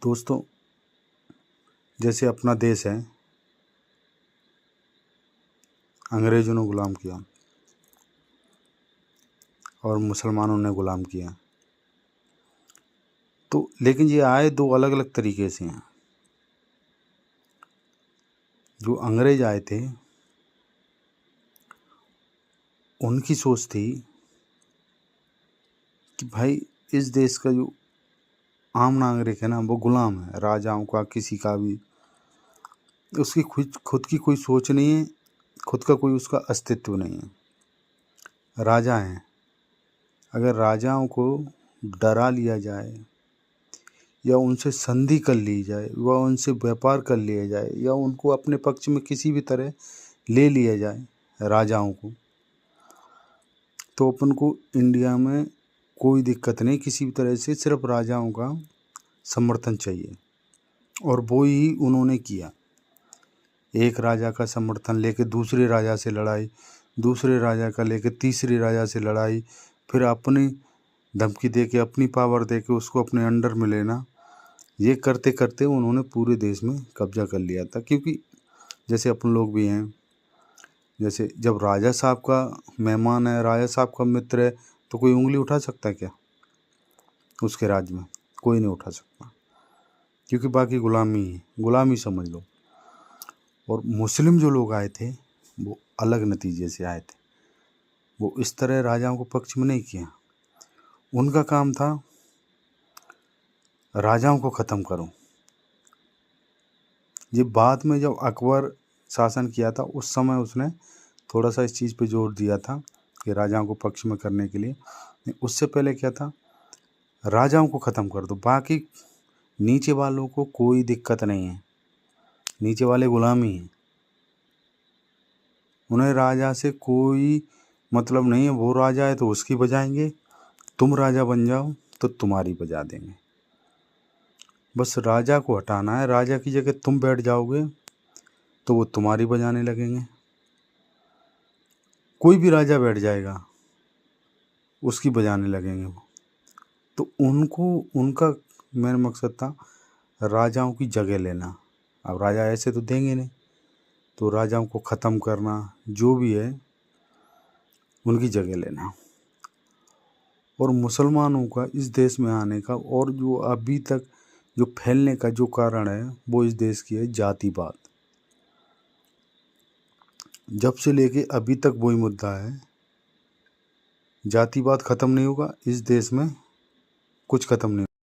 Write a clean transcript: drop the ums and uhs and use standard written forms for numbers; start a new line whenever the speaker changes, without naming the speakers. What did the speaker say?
दोस्तों, जैसे अपना देश है, अंग्रेज़ों ने ग़ुलाम किया और मुसलमानों ने ग़ुलाम किया। तो लेकिन ये आए दो अलग अलग तरीके से हैं। जो अंग्रेज़ आए थे, उनकी सोच थी कि भाई इस देश का जो आम नागरिक है ना, वो ग़ुलाम है, राजाओं का, किसी का भी। उसकी खुद की कोई सोच नहीं है, खुद का कोई उसका अस्तित्व नहीं है। राजा हैं, अगर राजाओं को डरा लिया जाए या उनसे संधि कर ली जाए व उनसे व्यापार कर लिया जाए या उनको अपने पक्ष में किसी भी तरह ले लिया जाए राजाओं को, तो अपन को इंडिया में कोई दिक्कत नहीं किसी भी तरह से। सिर्फ राजाओं का समर्थन चाहिए, और वो ही उन्होंने किया। एक राजा का समर्थन लेके दूसरे राजा से लड़ाई, दूसरे राजा का लेके तीसरे राजा से लड़ाई, फिर अपनी धमकी दे के, अपनी पावर दे के उसको अपने अंडर में लेना। ये करते करते उन्होंने पूरे देश में कब्जा कर लिया था। क्योंकि जैसे अपन लोग भी हैं, जैसे जब राजा साहब का मेहमान है, राजा साहब का मित्र है, तो कोई उंगली उठा सकता है क्या उसके राज्य में? कोई नहीं उठा सकता, क्योंकि बाकी गुलामी है, गुलामी समझ लो। और मुस्लिम जो लोग आए थे, वो अलग नतीजे से आए थे। वो इस तरह राजाओं को पक्ष में नहीं किया। उनका काम था राजाओं को ख़त्म करो। ये बाद में जब अकबर शासन किया था, उस समय उसने थोड़ा सा इस चीज़ पे जोर दिया था कि राजाओं को पक्ष में करने के लिए। उससे पहले क्या था, राजाओं को ख़त्म कर दो, बाकी नीचे वालों को कोई दिक्कत नहीं है। नीचे वाले गुलाम ही हैं, उन्हें राजा से कोई मतलब नहीं है। वो राजा है तो उसकी बजाएंगे, तुम राजा बन जाओ तो तुम्हारी बजा देंगे। बस राजा को हटाना है, राजा की जगह तुम बैठ जाओगे तो वो तुम्हारी बजाने लगेंगे। कोई भी राजा बैठ जाएगा, उसकी बजाने लगेंगे वो। तो उनका मेन मकसद था राजाओं की जगह लेना। अब राजा ऐसे तो देंगे नहीं, तो राजाओं को ख़त्म करना, जो भी है उनकी जगह लेना। और मुसलमानों का इस देश में आने का और जो अभी तक जो फैलने का जो कारण है, वो इस देश की है जातिवाद। जब से लेके अभी तक वही मुद्दा है, जातिवाद ख़त्म नहीं होगा इस देश में, कुछ ख़त्म नहीं।